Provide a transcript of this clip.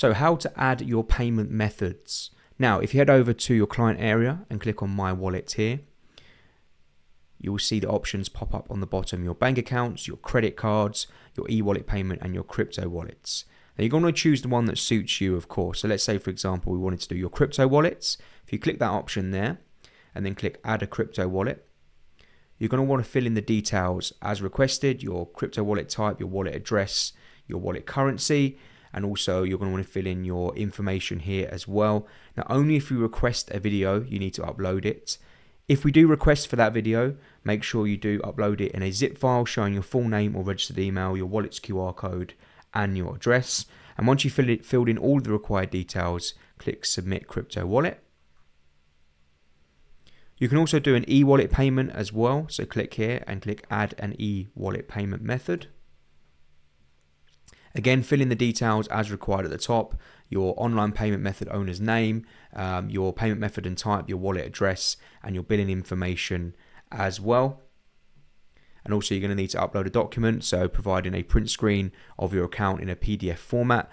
So how to add your payment methods. Now, if you head over to your client area and click on My Wallet here, you will see the options pop up on the bottom: your bank accounts, your credit cards, your e-wallet payment, and your crypto wallets. Now, you're going to choose the one that suits you, of course. So let's say, for example, we wanted to do your crypto wallets. If you click that option there and then click Add a Crypto Wallet, you're going to want to fill in the details as requested: your crypto wallet type, your wallet address, your wallet currency, and also you're going to want to fill in your information here as well. Now, only if you request a video, you need to upload it. If we do request for that video, make sure you do upload it in a zip file showing your full name or registered email, your wallet's QR code, and your address. And once you've filled in all the required details, click Submit Crypto Wallet. You can also do an e-wallet payment as well. So click here and click Add an e-wallet payment method. Again, fill in the details as required at the top: your online payment method owner's name, your payment method and type, your wallet address, and your billing information as well. And also you're going to need to upload a document, so providing a print screen of your account in a PDF format,